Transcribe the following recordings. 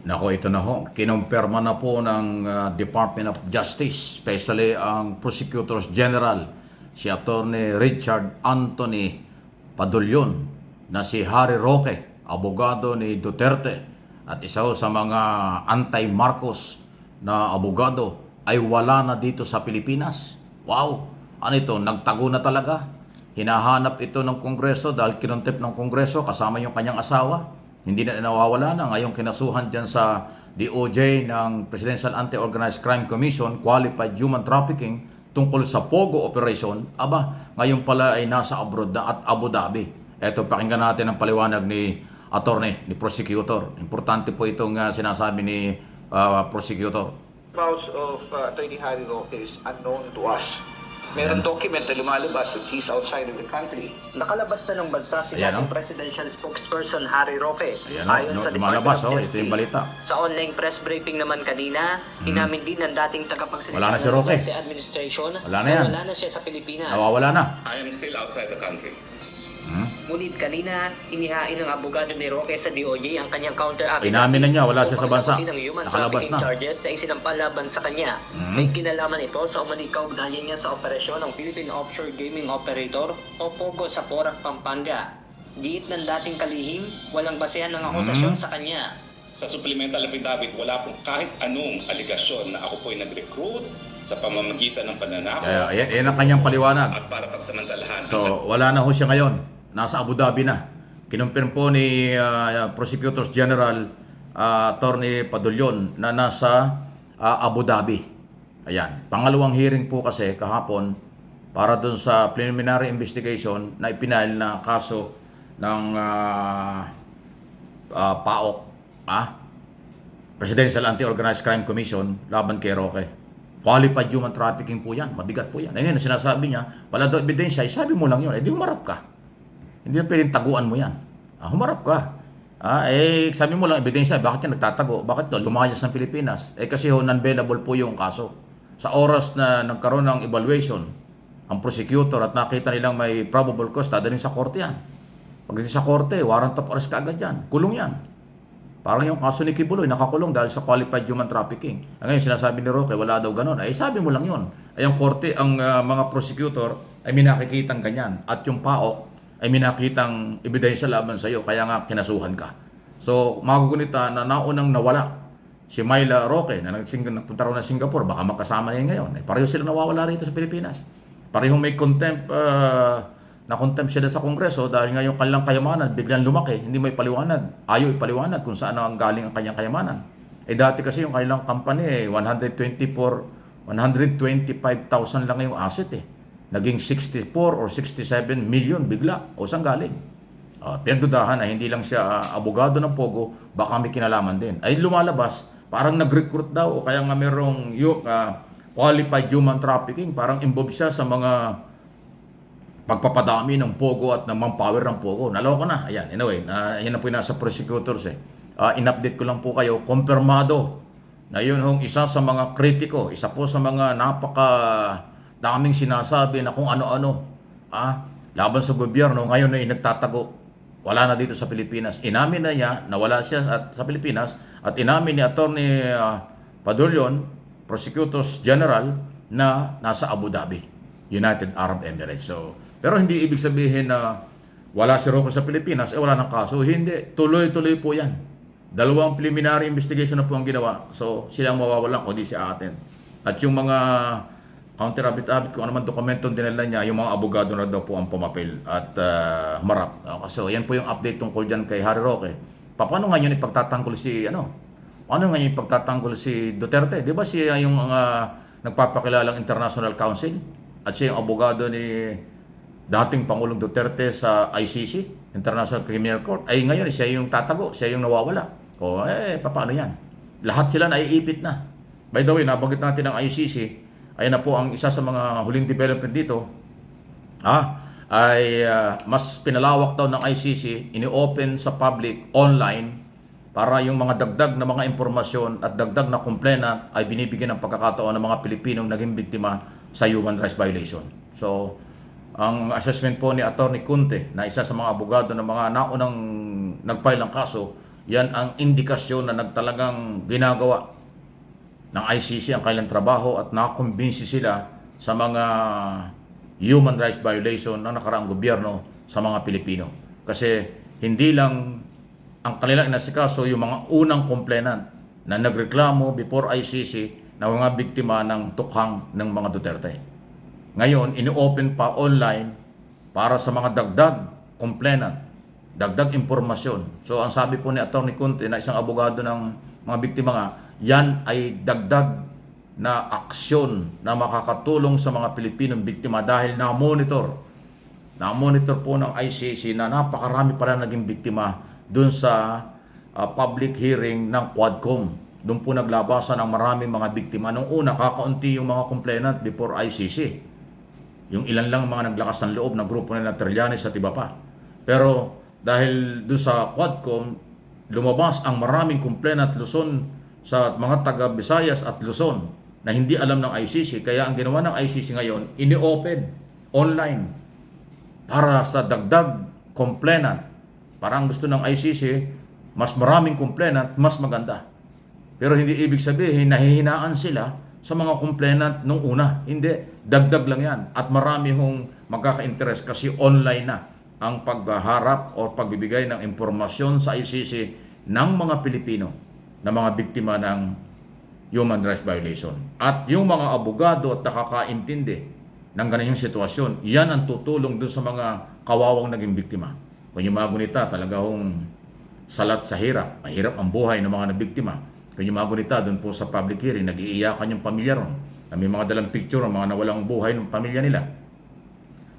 Nako, ito na ho. Kinumpirma na po ng Department of Justice, especially ang Prosecutors General, si Attorney Richard Anthony Padulyon, na si Harry Roque, abogado ni Duterte, at isa ho sa mga anti-Marcos na abogado, ay wala na dito sa Pilipinas. Wow! Ano ito? Nagtago na talaga. Hinahanap ito ng Kongreso dahil kinuntip ng Kongreso kasama yung kanyang asawa. Hindi na nawawala na ngayong kinasuhan dyan sa DOJ ng Presidential Anti-Organized Crime Commission, Qualified Human Trafficking, tungkol sa Pogo Operation. Aba, ngayon pala ay nasa abroad na at Abu Dhabi. Eto, pakinggan natin ang paliwanag ni attorney, ni prosecutor. Importante po itong sinasabi ni prosecutor. Whereabouts of Attorney Harry Roque is unknown to us. Meron document na lumalabas that he's outside of the country. Nakalabas na ng bansa si Ayan, dating oh. presidential spokesperson Harry Roque. Ayan, Ayon sa Department lumalabas, of ito yung Justice. balita. Sa online press briefing naman kanina, inamin din ng dating tagapagsalita Wala na si ng Roque. Duterte administration Wala na yan. wala na siya sa Pilipinas. Nawawala na. I am still outside the country. Ngunit kanina, inihain ng abogado ni Roque sa DOJ ang kanyang counter-affidavit. Inamin na niya, wala siya sa upang bansa. sagutin ang human Nakalabas trafficking na. charges na isinampal laban sa kanya. May kinalaman ito sa umanikaw ugnayan niya sa operasyon ng Philippine Offshore Gaming Operator o POGO sa Porac, Pampanga. Diit ng dating kalihim, walang basehan ng akusasyon sa kanya. Sa supplemental affidavit, wala pong kahit anong aligasyon na ako po'y nag-recruit sa pamamagitan ng pananakot Yan ang kanyang paliwanag. at para pagsamantalahan. So, wala na ho siya ngayon. Nasa Abu Dhabi na. Kinumpirm po ni Prosecutors General Attorney Padulyon na nasa Abu Dhabi. Ayan. Pangalawang hearing po kasi kahapon para dun sa preliminary investigation na ipinail na kaso ng PAOK, Presidential Anti-Organized Crime Commission, laban kay Roque. Qualified human trafficking po yan. Mabigat po yan. Ngayon, sinasabi niya, wala daw ebidensya. Sabi mo lang yun. Di humarap ka. Hindi na pwedeng taguan mo yan. Humarap ka. Sabi mo lang ebidensya. Bakit yan nagtatago? Bakit lumayas ng Pilipinas? Kasi non-bailable po yung kaso. Sa oras na nagkaroon ng evaluation, ang prosecutor at nakita nilang may probable cause, dadalhin sa korte yan. Pagdating sa korte, warrant of arrest kaagad yan. Kulong yan. Parang yung kaso ni Kibuloy, nakakulong dahil sa qualified human trafficking. Ngayon, sinasabi ni Roque, wala daw ganun. Sabi mo lang yun. Ang korte, ang mga prosecutor ay minakikitang ganyan. At yung PAOK ay minakitang ebidensya laban sa iyo. Kaya nga, kinasuhan ka. So, magugunita na naunang nawala si Myla Roque na nagpunta raw ng Singapore. Baka magkasama na yun ngayon. Pareho sila nawawala rito sa Pilipinas. Parehong may contempt, na-contempt sila sa Kongreso dahil nga yung kanilang kayamanan biglang lumaki, hindi may paliwanag. Ayaw ipaliwanag kung saan ang galing ang kanyang kayamanan. Dati kasi yung kanilang company, 125,000 lang yung asset Naging 64 or 67 million bigla. O saan galing? Pinagdudahan na hindi lang siya abogado ng Pogo, baka may kinalaman din. Ay lumalabas, parang nag-recruit daw o kaya nga merong qualified human trafficking, parang involved siya sa mga pagpapadami ng Pogo at ng manpower ng Pogo. Naloko na. Ayan, anyway, yan na po yung nasa prosecutors in-update ko lang po kayo, kumpirmado na yun hong isa sa mga kritiko, isa po sa mga daming sinasabi na kung ano-ano laban sa gobyerno, ngayon ay nagtatago. Wala na dito sa Pilipinas. Inamin na niya na wala siya sa Pilipinas at inamin ni Attorney Padulyon, Prosecutors General, na nasa Abu Dhabi, United Arab Emirates. So, pero hindi ibig sabihin na wala si Roque sa Pilipinas, wala ng kaso. Hindi. Tuloy-tuloy po yan. Dalawang preliminary investigation na po ang ginawa. So, silang mawawalan kung di siya atin. At yung mga counter-affidavit, kung ano man dokumentong dinala niya, yung mga abogado na daw po ang pumapil at humarap. So, yan po yung update tungkol dyan kay Harry Roque. Paano nga yun ipagtatanggol si, paano nga yun ipagtatanggol si Duterte? Di ba siya yung nagpapakilalang International Council? At siya yung abogado ni dating Pangulong Duterte sa ICC, International Criminal Court. Ay ngayon, siya yung tatago, siya yung nawawala. Paano yan? Lahat sila naiipit na. By the way, nabanggit natin ang ICC. Ayan na po ang isa sa mga huling development dito. Mas pinalawak daw ng ICC, ini-open sa public online para yung mga dagdag na mga impormasyon at dagdag na complainant ay binibigyan ng pagkakataon ng mga Pilipinong naging biktima sa human rights violation. So, ang assessment po ni Attorney Kunte na isa sa mga abogado ng mga naunang nag-file ng kaso, yan ang indikasyon na nagtalagang ginagawa ng ICC ang kailang trabaho at nakakumbinsi sila sa mga human rights violation ng nakaraang gobyerno sa mga Pilipino. Kasi hindi lang ang kanilang inasikaso yung mga unang complainant na nagreklamo before ICC na mga biktima ng tukhang ng mga Duterte. Ngayon, ini-open pa online para sa mga dagdag complainant, dagdag impormasyon. So, ang sabi po ni Atty. Conte na isang abogado ng mga biktima nga, yan ay dagdag na aksyon na makakatulong sa mga Pilipinong biktima dahil na-monitor po ng ICC na napakarami pala naging biktima dun sa public hearing ng Quadcom. Doon po naglabasan ng maraming mga biktima. Nung una, kakaunti yung mga complainant before ICC. Yung ilan lang mga naglakas ng loob na grupo nila Trillanes at iba pa. Pero dahil doon sa Quadcom, lumabas ang maraming complainant Luzon sa mga taga Visayas at Luzon na hindi alam ng ICC. Kaya ang ginawa ng ICC ngayon, ini-open online para sa dagdag complainant. Parang gusto ng ICC, mas maraming complainant, mas maganda. Pero hindi ibig sabihin, nahihinaan sila sa mga complainant nung una. Hindi, dagdag lang yan. At marami hong magkaka-interest kasi online na ang pagharap o pagbibigay ng impormasyon sa ICC ng mga Pilipino na mga biktima ng human rights violation. At yung mga abogado at nakakaintindi ng ganyan sitwasyon, yan ang tutulong dun sa mga kawawang naging biktima. Kung yung mga gunita, talaga hong salat sa hirap. Mahirap ang buhay ng mga nabiktima. Kung yung mga gunita, dun po sa public hearing, nag-iiyakan yung pamilya ron. Na may mga dalang picture ng mga nawalang buhay ng pamilya nila.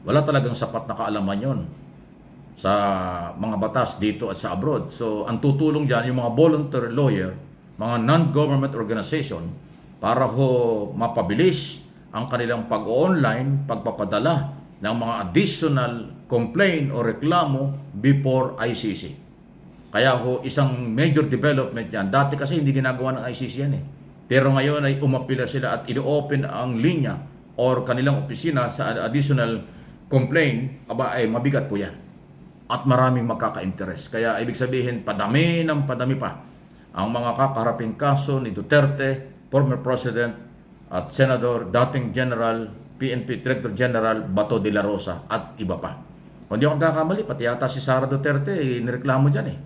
Wala talagang sapat na kaalaman yon sa mga batas dito at sa abroad. So, ang tutulong dyan, yung mga voluntary lawyer, mga non-government organization, para ho mapabilis ang kanilang pag-online, pagpapadala ng mga additional complaint o reklamo before ICC. Kaya ho, isang major development yan. Dati kasi hindi ginagawa ng ICC yan eh. Pero ngayon ay umapila sila at i-open ang linya or kanilang opisina sa additional complaint. Aba, ay mabigat po yan. At maraming magkaka-interest. Kaya ibig sabihin, padami ng padami pa ang mga kakaharaping kaso ni Duterte, former President at Senador, dating General, PNP Director General Bato de la Rosa at iba pa. Kung di ako nagkakamali, pati yata si Sara Duterte, nireklamo dyan eh.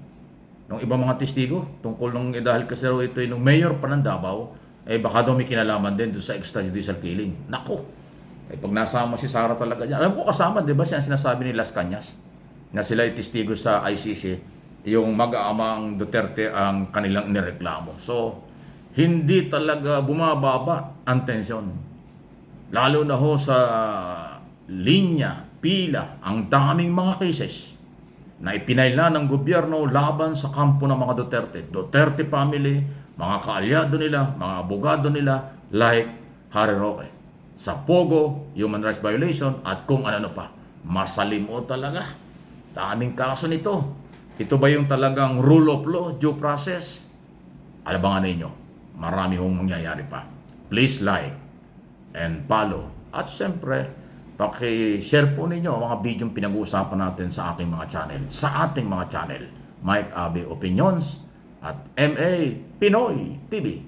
Nung ibang mga testigo, tungkol nung dahil kasi raw ito nung mayor pa ng Davao, baka daw may kinalaman din doon sa extrajudicial killing. Nako! Pag nasama si Sara talaga dyan. Alam ko kasama, di ba siya ang sinasabi ni Las Cañas? Na sila ay testigo sa ICC, yung mag-aamang Duterte ang kanilang nireklamo. So, hindi talaga bumababa ang tensyon. Lalo na ho sa linya, pila, ang daming mga cases na ipinaila ng gobyerno laban sa kampo ng mga Duterte. Duterte family, mga kaalyado nila, mga abogado nila, like Harry Roque. Sa Pogo, human rights violation, at kung ano pa. Masalim o talaga. Daming kaso nito. Ito ba yung talagang rule of law, due process? Alabangan ninyo, marami hong mangyayari pa. Please like and follow. At siyempre, paki-share po ninyo ang mga video pinag-uusapan natin sa ating mga channel. Sa ating mga channel, Mike Abe Opinions at MA Pinoy TV.